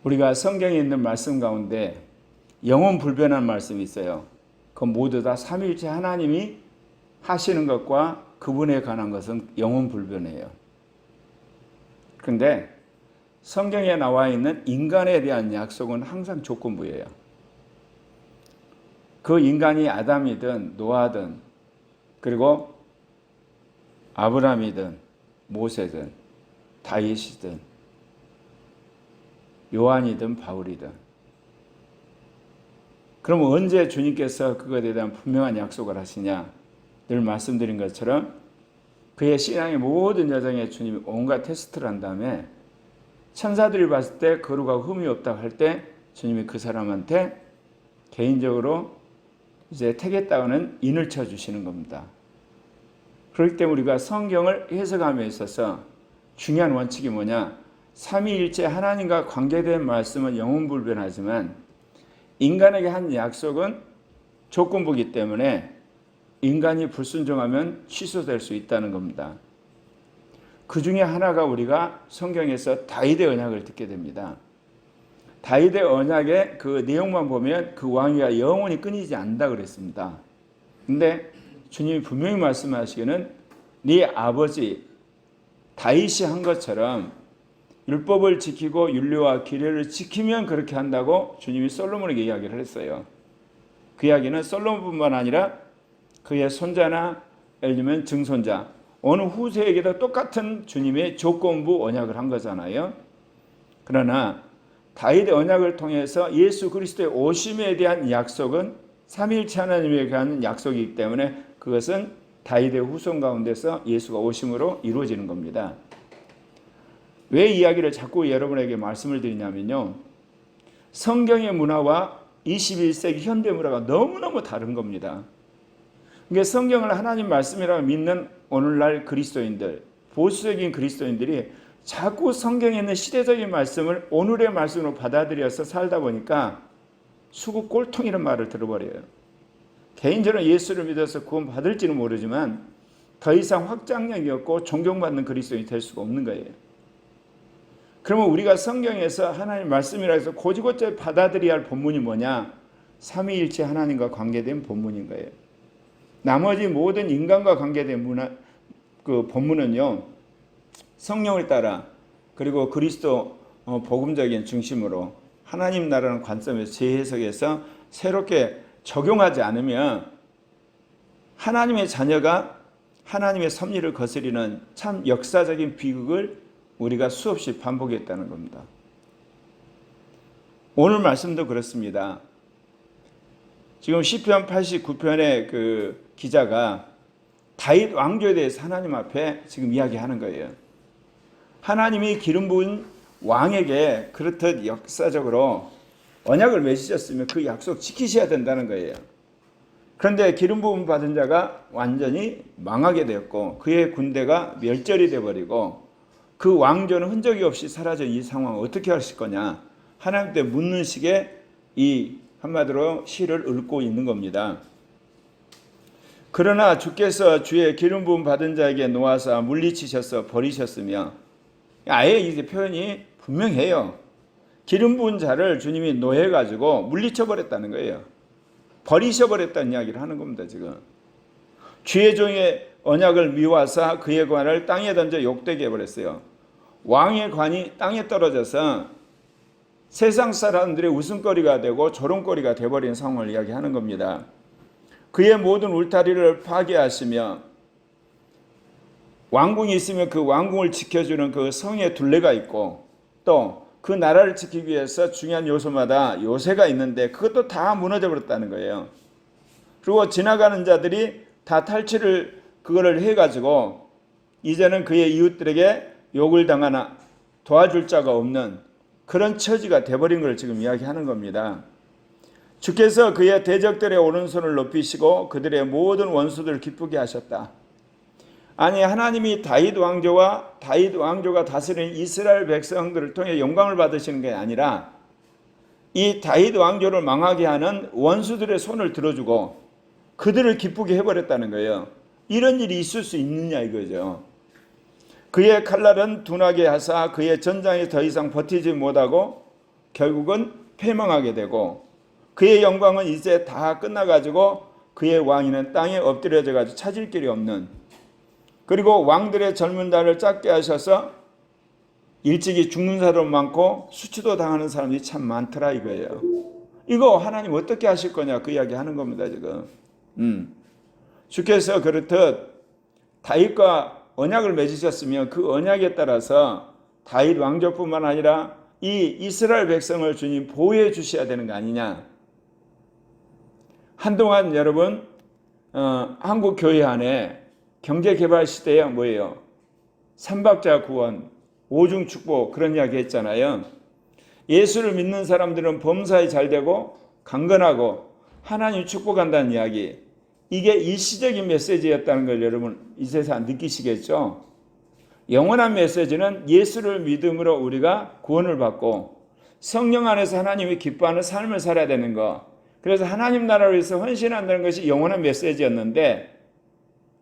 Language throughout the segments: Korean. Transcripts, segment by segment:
우리가 성경에 있는 말씀 가운데 영원 불변한 말씀이 있어요. 그 모두 다 삼위일체 하나님이 하시는 것과 그분에 관한 것은 영원 불변해요. 그런데 성경에 나와 있는 인간에 대한 약속은 항상 조건부예요. 그 인간이 아담이든 노아든 그리고 아브라함이든 모세든 다윗이든 요한이든 바울이든, 그럼 언제 주님께서 그것에 대한 분명한 약속을 하시냐? 늘 말씀드린 것처럼 그의 신앙의 모든 여정에 주님이 온갖 테스트를 한 다음에 천사들이 봤을 때 거룩하고 흠이 없다고 할 때 주님이 그 사람한테 개인적으로 이제 택했다고는 인을 쳐주시는 겁니다. 그렇기 때문에 우리가 성경을 해석함에 있어서 중요한 원칙이 뭐냐? 삼위일체 하나님과 관계된 말씀은 영원불변하지만 인간에게 한 약속은 조건부이기 때문에 인간이 불순종하면 취소될 수 있다는 겁니다. 그 중에 하나가 우리가 성경에서 다윗의 언약을 듣게 됩니다. 다윗의 언약의 그 내용만 보면 그 왕위가 영원히 끊이지 않는다 그랬습니다. 근데 주님이 분명히 말씀하시기는 네 아버지 다윗이 한 것처럼 율법을 지키고 율례와 규례를 지키면 그렇게 한다고 주님이 솔로몬에게 이야기를 했어요. 그 이야기는 솔로몬뿐만 아니라 그의 손자나 예를 들면 증손자 어느 후세에게도 똑같은 주님의 조건부 언약을 한 거잖아요. 그러나 다윗의 언약을 통해서 예수 그리스도의 오심에 대한 약속은 삼위일체 하나님에 대한 약속이기 때문에 그것은 다윗의 후손 가운데서 예수가 오심으로 이루어지는 겁니다. 왜 이야기를 자꾸 여러분에게 말씀을 드리냐면요, 성경의 문화와 21세기 현대 문화가 너무너무 다른 겁니다. 그러니까 성경을 하나님 말씀이라고 믿는 오늘날 그리스도인들, 보수적인 그리스도인들이 자꾸 성경에 있는 시대적인 말씀을 오늘의 말씀으로 받아들여서 살다 보니까 수구 꼴통이라는 말을 들어버려요. 개인적으로 예수를 믿어서 구원 받을지는 모르지만 더 이상 확장력이 없고 존경받는 그리스도인이 될 수가 없는 거예요. 그러면 우리가 성경에서 하나님 말씀이라 해서 고지고대 받아들여야 할 본문이 뭐냐? 삼위일체 하나님과 관계된 본문인 거예요. 나머지 모든 인간과 관계된 그 본문은요, 성령을 따라 그리고 그리스도 복음적인 중심으로 하나님 나라는 관점에서 재해석해서 새롭게 적용하지 않으면 하나님의 자녀가 하나님의 섭리를 거스리는 참 역사적인 비극을 우리가 수없이 반복했다는 겁니다. 오늘 말씀도 그렇습니다. 지금 시편 89편의 그 기자가 다윗 왕조에 대해서 하나님 앞에 지금 이야기하는 거예요. 하나님이 기름 부은 왕에게 그렇듯 역사적으로 언약을 맺으셨으면 그 약속 지키셔야 된다는 거예요. 그런데 기름 부음 받은 자가 완전히 망하게 되었고 그의 군대가 멸절이 되어버리고 그 왕조는 흔적이 없이 사라진 이 상황을 어떻게 하실 거냐? 하나님께 묻는 식의 이 한마디로 시를 읊고 있는 겁니다. 그러나 주께서 주의 기름 부음 받은 자에게 놓아서 물리치셔서 버리셨으며, 아예 이제 표현이 분명해요. 기름 부은 자를 주님이 노해가지고 물리쳐버렸다는 거예요. 버리셔버렸다는 이야기를 하는 겁니다. 지금 주의 종의 언약을 미워하사 그의 관을 땅에 던져 욕되게 해버렸어요. 왕의 관이 땅에 떨어져서 세상 사람들의 웃음거리가 되고 조롱거리가 되어버린 상황을 이야기하는 겁니다. 그의 모든 울타리를 파괴하시며, 왕궁이 있으면 그 왕궁을 지켜주는 그 성의 둘레가 있고 또 그 나라를 지키기 위해서 중요한 요소마다 요새가 있는데 그것도 다 무너져 버렸다는 거예요. 그리고 지나가는 자들이 다 탈취를 그거를 해가지고 이제는 그의 이웃들에게 욕을 당하나 도와줄 자가 없는 그런 처지가 돼버린 걸 지금 이야기하는 겁니다. 주께서 그의 대적들의 오른손을 높이시고 그들의 모든 원수들을 기쁘게 하셨다. 아니, 하나님이 다윗 왕조가 다스리는 이스라엘 백성들을 통해 영광을 받으시는 게 아니라 이 다윗 왕조를 망하게 하는 원수들의 손을 들어주고 그들을 기쁘게 해버렸다는 거예요. 이런 일이 있을 수 있느냐 이거죠. 그의 칼날은 둔하게 하사 그의 전장에 더 이상 버티지 못하고 결국은 패망하게 되고 그의 영광은 이제 다 끝나가지고 그의 왕위는 땅에 엎드려져가지고 찾을 길이 없는, 그리고 왕들의 젊은 날을 짧게 하셔서 일찍이 죽는 사람 많고 수치도 당하는 사람들이 참 많더라 이거예요. 이거 하나님 어떻게 하실 거냐 그 이야기 하는 겁니다 지금. 주께서 그렇듯 다윗과 언약을 맺으셨으면 그 언약에 따라서 다윗 왕족뿐만 아니라 이 이스라엘 백성을 주님 보호해 주셔야 되는 거 아니냐. 한동안 여러분 한국 교회 안에 경제개발 시대에 뭐예요? 삼박자 구원, 오중 축복 그런 이야기 했잖아요. 예수를 믿는 사람들은 범사에 잘 되고 강건하고 하나님 축복한다는 이야기. 이게 일시적인 메시지였다는 걸 여러분 이제서 느끼시겠죠? 영원한 메시지는 예수를 믿음으로 우리가 구원을 받고 성령 안에서 하나님이 기뻐하는 삶을 살아야 되는 거. 그래서 하나님 나라를 위해서 헌신한다는 것이 영원한 메시지였는데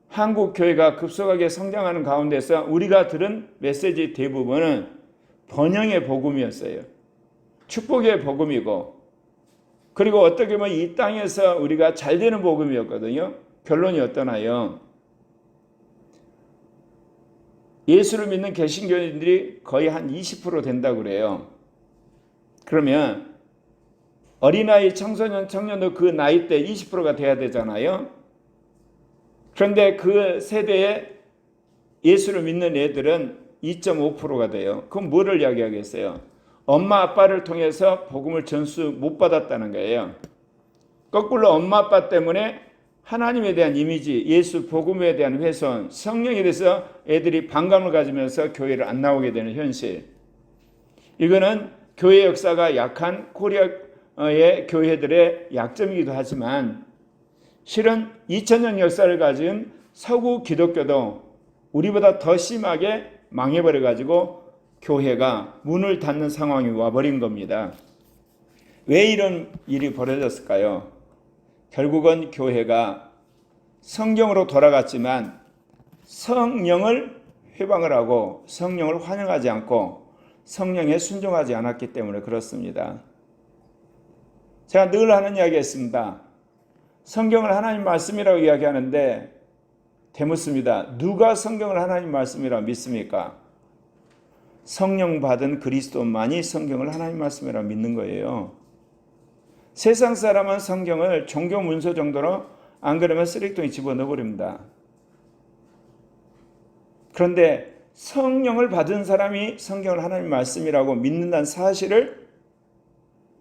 한국 교회가 급속하게 성장하는 가운데서 우리가 들은 메시지 대부분은 번영의 복음이었어요. 축복의 복음이고, 그리고 어떻게 보면 이 땅에서 우리가 잘 되는 복음이었거든요. 결론이 어떠나요? 예수를 믿는 개신교인들이 거의 한 20% 된다고 그래요. 그러면 어린아이, 청소년, 청년도 그 나이 때 20%가 돼야 되잖아요. 그런데 그 세대에 예수를 믿는 애들은 2.5%가 돼요. 그럼 뭐를 이야기하겠어요? 엄마 아빠를 통해서 복음을 전수 못 받았다는 거예요. 거꾸로 엄마 아빠 때문에 하나님에 대한 이미지, 예수 복음에 대한 훼손, 성령에 대해서 애들이 반감을 가지면서 교회를 안 나오게 되는 현실. 이거는 교회 역사가 약한 코리아의 교회들의 약점이기도 하지만 실은 2000년 역사를 가진 서구 기독교도 우리보다 더 심하게 망해버려가지고 교회가 문을 닫는 상황이 와버린 겁니다. 왜 이런 일이 벌어졌을까요? 결국은 교회가 성경으로 돌아갔지만 성령을 회방을 하고 성령을 환영하지 않고 성령에 순종하지 않았기 때문에 그렇습니다. 제가 늘 하는 이야기 했습니다. 성경을 하나님 말씀이라고 이야기하는데 되묻습니다. 누가 성경을 하나님 말씀이라고 믿습니까? 성령 받은 그리스도만이 성경을 하나님 말씀이라고 믿는 거예요. 세상 사람은 성경을 종교 문서 정도로 안 그러면 쓰레기통에 집어넣어 버립니다. 그런데 성령을 받은 사람이 성경을 하나님 말씀이라고 믿는다는 사실을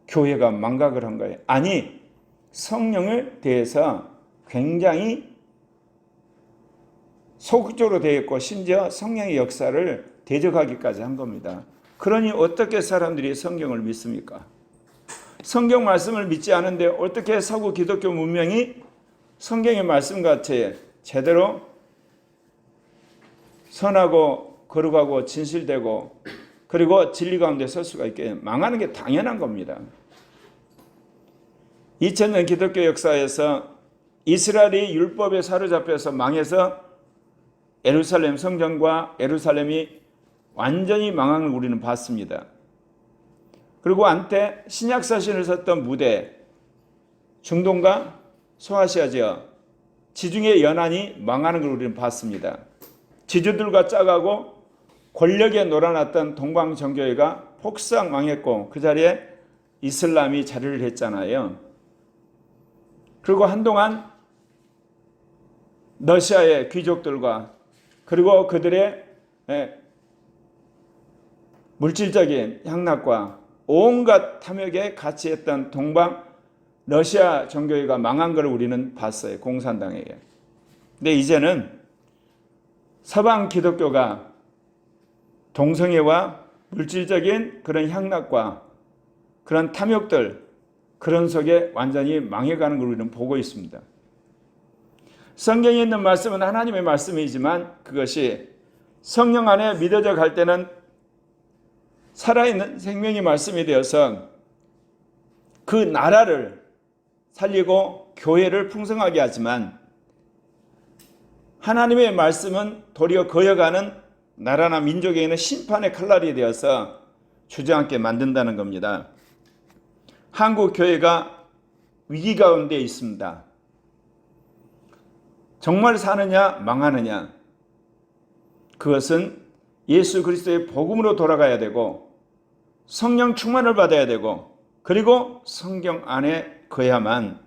교회가 망각을 한 거예요. 아니, 성령에 대해서 굉장히 소극적으로 되어 있고 심지어 성령의 역사를 대적하기까지 한 겁니다. 그러니 어떻게 사람들이 성경을 믿습니까? 성경 말씀을 믿지 않은데 어떻게 서구 기독교 문명이 성경의 말씀같이 제대로 선하고 거룩하고 진실되고 그리고 진리 가운데 설 수가 있게 망하는 게 당연한 겁니다. 2000년 기독교 역사에서 이스라엘이 율법에 사로잡혀서 망해서 예루살렘 성전과 예루살렘이 완전히 망한 걸 우리는 봤습니다. 그리고 한때 신약서신을 썼던 무대, 중동과 소아시아 지역, 지중해 연안이 망하는 걸 우리는 봤습니다. 지주들과 짜가고 권력에 놀아났던 동방정교회가 폭삭 망했고 그 자리에 이슬람이 자리를 했잖아요. 그리고 한동안 러시아의 귀족들과 그리고 그들의 물질적인 향락과 온갖 탐욕에 같이 했던 동방 러시아 정교회가 망한 걸 우리는 봤어요. 공산당에게. 근데 이제는 서방 기독교가 동성애와 물질적인 그런 향락과 그런 탐욕들 그런 속에 완전히 망해가는 걸 우리는 보고 있습니다. 성경에 있는 말씀은 하나님의 말씀이지만 그것이 성령 안에 믿어져 갈 때는 살아있는 생명의 말씀이 되어서 그 나라를 살리고 교회를 풍성하게 하지만 하나님의 말씀은 도리어 거여가는 나라나 민족에게는 심판의 칼날이 되어서 주저앉게 만든다는 겁니다. 한국 교회가 위기 가운데 있습니다. 정말 사느냐 망하느냐, 그것은 예수 그리스도의 복음으로 돌아가야 되고 성령 충만을 받아야 되고 그리고 성경 안에 거야만,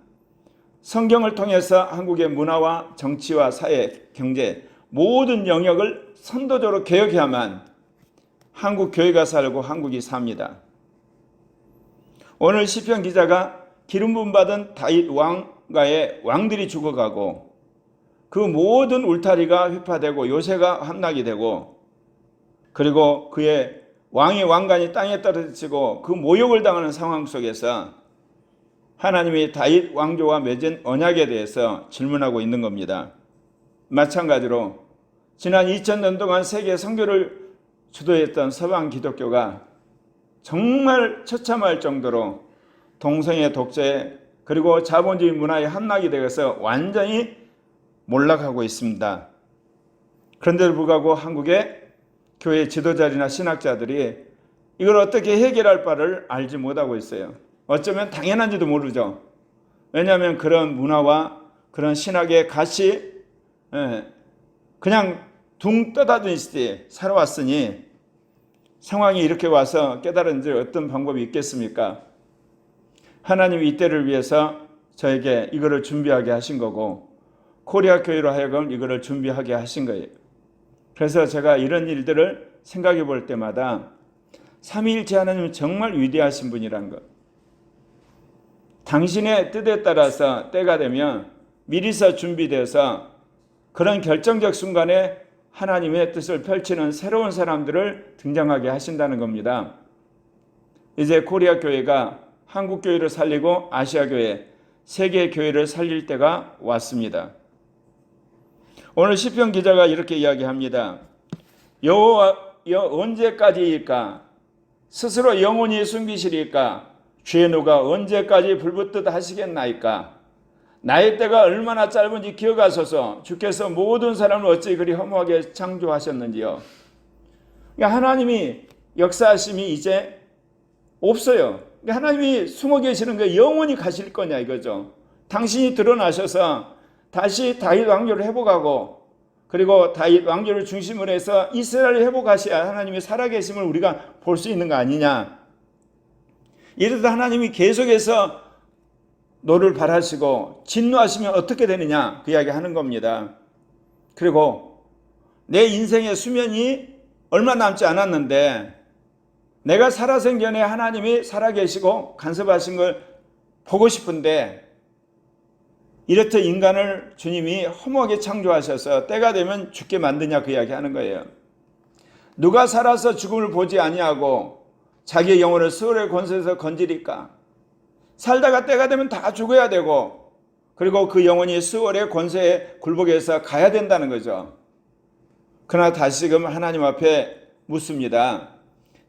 성경을 통해서 한국의 문화와 정치와 사회, 경제 모든 영역을 선도적으로 개혁해야만 한국 교회가 살고 한국이 삽니다. 오늘 시편 기자가 기름 부음 받은 다윗 왕가의 왕들이 죽어가고 그 모든 울타리가 휘파되고 요새가 함락이 되고 그리고 그의 왕의 왕관이 땅에 떨어지고 그 모욕을 당하는 상황 속에서 하나님이 다윗 왕조와 맺은 언약에 대해서 질문하고 있는 겁니다. 마찬가지로 지난 2000년 동안 세계 선교를 주도했던 서방 기독교가 정말 처참할 정도로 동성애 독재 그리고 자본주의 문화의 함락이 되어서 완전히 몰락하고 있습니다. 그런데도 불구하고 한국의 교회 지도자들이나 신학자들이 이걸 어떻게 해결할 바를 알지 못하고 있어요. 어쩌면 당연한지도 모르죠. 왜냐하면 그런 문화와 그런 신학의 가치 그냥 둥 떠다니듯이 살아왔으니 상황이 이렇게 와서 깨달은지 어떤 방법이 있겠습니까? 하나님이 이때를 위해서 저에게 이거를 준비하게 하신 거고 코리아 교회로 하여금 이거를 준비하게 하신 거예요. 그래서 제가 이런 일들을 생각해 볼 때마다 삼위일체 하나님은 정말 위대하신 분이라는 것. 당신의 뜻에 따라서 때가 되면 미리서 준비돼서 그런 결정적 순간에 하나님의 뜻을 펼치는 새로운 사람들을 등장하게 하신다는 겁니다. 이제 코리아 교회가 한국 교회를 살리고 아시아 교회, 세계 교회를 살릴 때가 왔습니다. 오늘 시편 기자가 이렇게 이야기합니다. 여호와여 언제까지일까? 스스로 영원히 숨기시리까? 주의 누가 언제까지 불붙듯 하시겠나이까? 나의 때가 얼마나 짧은지 기억하소서. 주께서 모든 사람을 어찌 그리 허무하게 창조하셨는지요. 그러니까 하나님이 역사하심이 이제 없어요. 그러니까 하나님이 숨어 계시는 게 영원히 가실 거냐 이거죠. 당신이 드러나셔서 다시 다윗 왕조를 회복하고 그리고 다윗 왕조를 중심으로 해서 이스라엘을 회복하셔야 하나님이 살아계심을 우리가 볼 수 있는 거 아니냐. 이래도 하나님이 계속해서 너를 바라시고 진노하시면 어떻게 되느냐 그 이야기 하는 겁니다. 그리고 내 인생의 수명이 얼마 남지 않았는데 내가 살아생전에 하나님이 살아계시고 간섭하신 걸 보고 싶은데 이렇듯 인간을 주님이 허무하게 창조하셔서 때가 되면 죽게 만드냐 그 이야기 하는 거예요. 누가 살아서 죽음을 보지 아니하고 자기의 영혼을 수월의 권세에서 건지리까? 살다가 때가 되면 다 죽어야 되고 그리고 그 영혼이 수월의 권세에 굴복해서 가야 된다는 거죠. 그러나 다시금 하나님 앞에 묻습니다.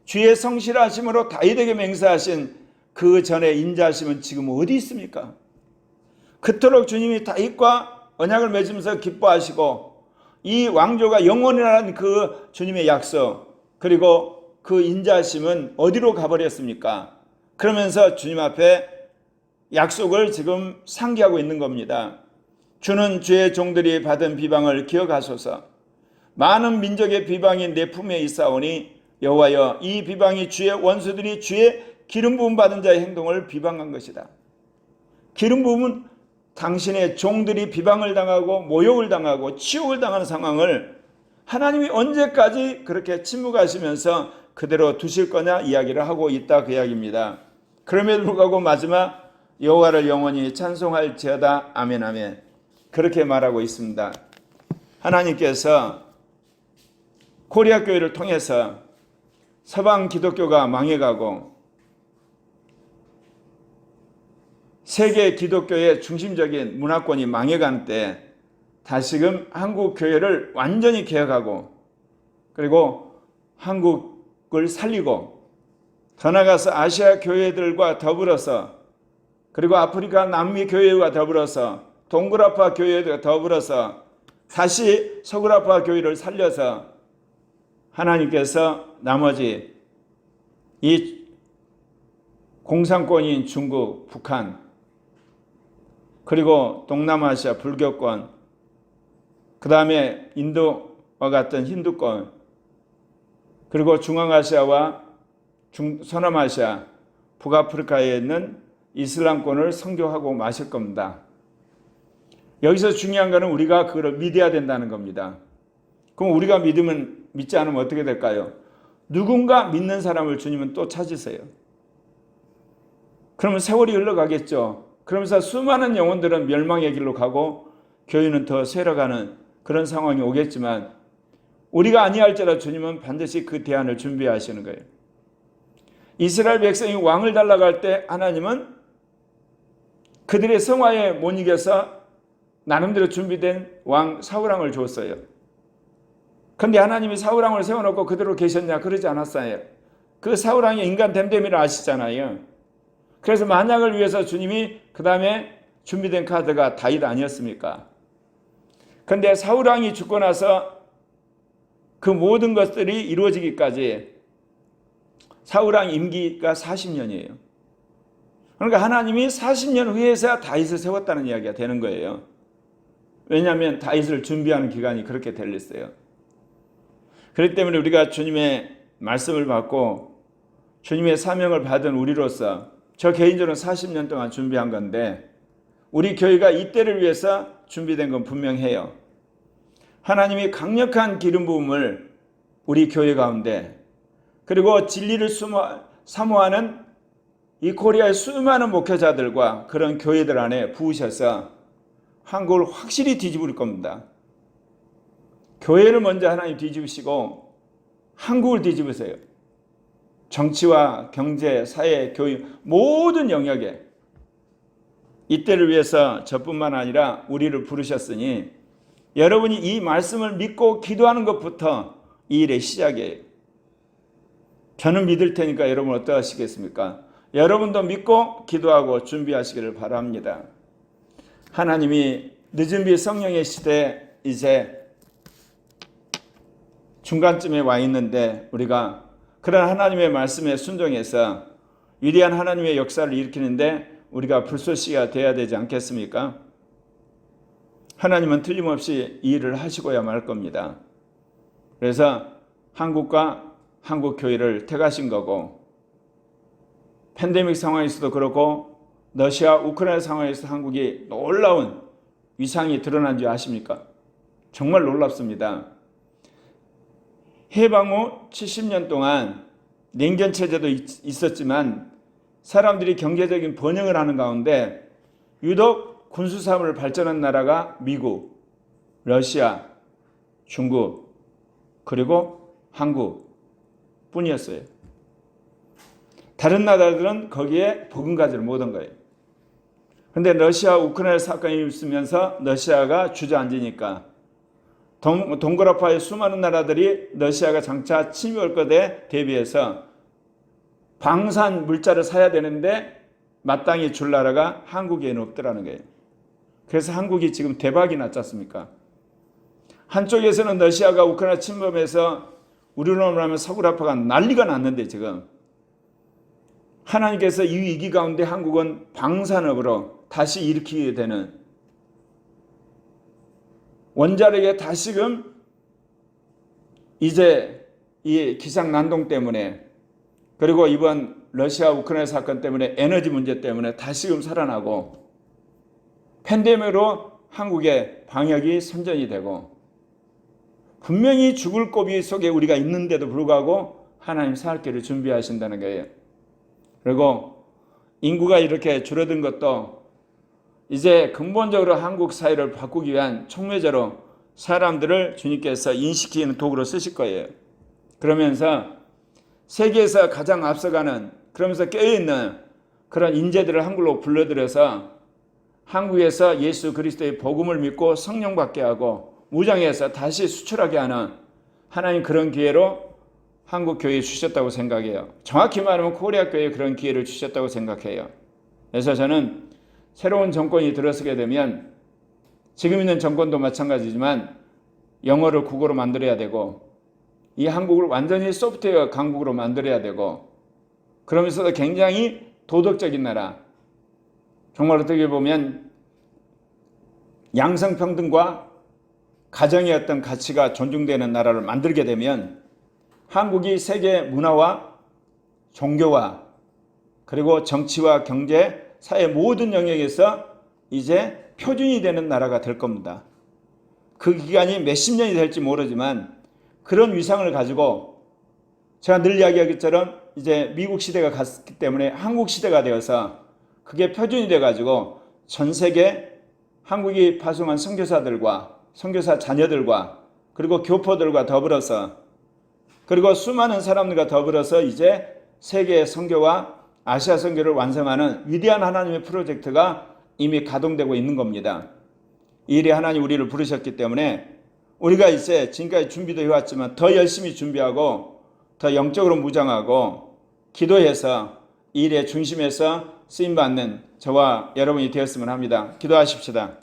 주의 성실하심으로 다윗에게 맹세하신 그 전에 인자하심은 지금 어디 있습니까? 그토록 주님이 다윗과 언약을 맺으면서 기뻐하시고 이 왕조가 영원이라는 그 주님의 약속 그리고 그 인자하심은 어디로 가버렸습니까? 그러면서 주님 앞에 약속을 지금 상기하고 있는 겁니다. 주는 주의 종들이 받은 비방을 기억하소서. 많은 민족의 비방이 내 품에 있사오니 여호와여 이 비방이 주의 원수들이 주의 기름 부음 받은 자의 행동을 비방한 것이다. 기름 부음은 당신의 종들이 비방을 당하고 모욕을 당하고 치욕을 당하는 상황을 하나님이 언제까지 그렇게 침묵하시면서 그대로 두실 거냐 이야기를 하고 있다 그 이야기입니다. 그럼에도 불구하고 마지막 여호와를 영원히 찬송할지어다 아멘 아멘 그렇게 말하고 있습니다. 하나님께서 코리아 교회를 통해서 서방 기독교가 망해가고 세계 기독교의 중심적인 문화권이 망해간 때 다시금 한국 교회를 완전히 개혁하고 그리고 한국을 살리고 더 나아가서 아시아 교회들과 더불어서 그리고 아프리카 남미 교회와 더불어서 동굴아파 교회와 더불어서 다시 서굴아파 교회를 살려서 하나님께서 나머지 이 공산권인 중국, 북한, 그리고 동남아시아 불교권, 그 다음에 인도와 같은 힌두권, 그리고 중앙아시아와 서남아시아, 북아프리카에 있는 이슬람권을 선교하고 마실 겁니다. 여기서 중요한 것은 우리가 그걸 믿어야 된다는 겁니다. 그럼 우리가 믿지 않으면 어떻게 될까요? 누군가 믿는 사람을 주님은 또 찾으세요. 그러면 세월이 흘러가겠죠. 그러면서 수많은 영혼들은 멸망의 길로 가고 교회는 더 쇠려가는 그런 상황이 오겠지만 우리가 아니할지라도 주님은 반드시 그 대안을 준비하시는 거예요. 이스라엘 백성이 왕을 달라고 할 때 하나님은 그들의 성화에 못 이겨서 나름대로 준비된 왕 사울왕을 줬어요. 그런데 하나님이 사울왕을 세워놓고 그대로 계셨냐? 그러지 않았어요. 그 사울왕이 인간 됨됨이를 아시잖아요. 그래서 만약을 위해서 주님이 그 다음에 준비된 카드가 다윗 아니었습니까? 그런데 사울왕이 죽고 나서 그 모든 것들이 이루어지기까지 사울왕 임기가 40년이에요. 그러니까 하나님이 40년 후에서야 다윗을 세웠다는 이야기가 되는 거예요. 왜냐하면 다윗을 준비하는 기간이 그렇게 들렸어요. 그렇기 때문에 우리가 주님의 말씀을 받고 주님의 사명을 받은 우리로서 저 개인적으로 40년 동안 준비한 건데 우리 교회가 이때를 위해서 준비된 건 분명해요. 하나님이 강력한 기름 부음을 우리 교회 가운데 그리고 진리를 사모하는 이 코리아의 수많은 목회자들과 그런 교회들 안에 부으셔서 한국을 확실히 뒤집을 겁니다. 교회를 먼저 하나님 뒤집으시고 한국을 뒤집으세요. 정치와 경제, 사회, 교육 모든 영역에 이때를 위해서 저뿐만 아니라 우리를 부르셨으니 여러분이 이 말씀을 믿고 기도하는 것부터 이 일의 시작이에요. 저는 믿을 테니까 여러분 어떠하시겠습니까? 여러분도 믿고 기도하고 준비하시기를 바랍니다. 하나님이 늦은 비 성령의 시대 이제 중간쯤에 와 있는데 우리가 그런 하나님의 말씀에 순종해서 위대한 하나님의 역사를 일으키는데 우리가 불쏘시가 돼야 되지 않겠습니까? 하나님은 틀림없이 이 일을 하시고야 말 겁니다. 그래서 한국과 한국 교회를 택하신 거고 팬데믹 상황에서도 그렇고 러시아 우크라이나 상황에서 한국이 놀라운 위상이 드러난 줄 아십니까? 정말 놀랍습니다. 해방 후 70년 동안 냉전 체제도 있었지만 사람들이 경제적인 번영을 하는 가운데 유독 군수사업을 발전한 나라가 미국, 러시아, 중국 그리고 한국 뿐이었어요. 다른 나라들은 거기에 버금가지를 못한 거예요. 그런데 러시아 우크라이나 사건이 있으면서 러시아가 주저앉으니까 동그라파의 수많은 나라들이 러시아가 장차 침입할 것에 대비해서 방산 물자를 사야 되는데 마땅히 줄 나라가 한국에는 없더라는 거예요. 그래서 한국이 지금 대박이 났지 않습니까? 한쪽에서는 러시아가 우크라이나 침범해서 우리로 말하면 서구라파가 난리가 났는데 지금 하나님께서 이 위기 가운데 한국은 방산업으로 다시 일으키게 되는 원자력에 다시금 이제 이 기상난동 때문에 그리고 이번 러시아 우크라이나 사건 때문에 에너지 문제 때문에 다시금 살아나고 팬데믹으로 한국의 방역이 선전이 되고 분명히 죽을 고비 속에 우리가 있는데도 불구하고 하나님 살 길을 준비하신다는 거예요. 그리고 인구가 이렇게 줄어든 것도 이제 근본적으로 한국 사회를 바꾸기 위한 촉매제로 사람들을 주님께서 인식시키는 도구로 쓰실 거예요. 그러면서 세계에서 가장 앞서가는 그러면서 깨어있는 그런 인재들을 한국으로 불러들여서 한국에서 예수 그리스도의 복음을 믿고 성령 받게 하고 무장해서 다시 수출하게 하는 하나님 그런 기회로 한국 교회에 주셨다고 생각해요. 정확히 말하면 코리아 교회에 그런 기회를 주셨다고 생각해요. 그래서 저는 새로운 정권이 들어서게 되면 지금 있는 정권도 마찬가지지만 영어를 국어로 만들어야 되고 이 한국을 완전히 소프트웨어 강국으로 만들어야 되고 그러면서도 굉장히 도덕적인 나라, 정말 어떻게 보면 양성평등과 가정의 어떤 가치가 존중되는 나라를 만들게 되면 한국이 세계 문화와 종교와 그리고 정치와 경제, 사회 모든 영역에서 이제 표준이 되는 나라가 될 겁니다. 그 기간이 몇십 년이 될지 모르지만 그런 위상을 가지고 제가 늘 이야기하기처럼 이제 미국 시대가 갔기 때문에 한국 시대가 되어서 그게 표준이 돼가지고 전 세계 한국이 파송한 선교사들과 선교사 자녀들과 그리고 교포들과 더불어서 그리고 수많은 사람들과 더불어서 이제 세계의 선교와 아시아 선교를 완성하는 위대한 하나님의 프로젝트가 이미 가동되고 있는 겁니다. 이 일에 하나님 우리를 부르셨기 때문에 우리가 이제 지금까지 준비도 해왔지만 더 열심히 준비하고 더 영적으로 무장하고 기도해서 이 일의 중심에서 쓰임받는 저와 여러분이 되었으면 합니다. 기도하십시다.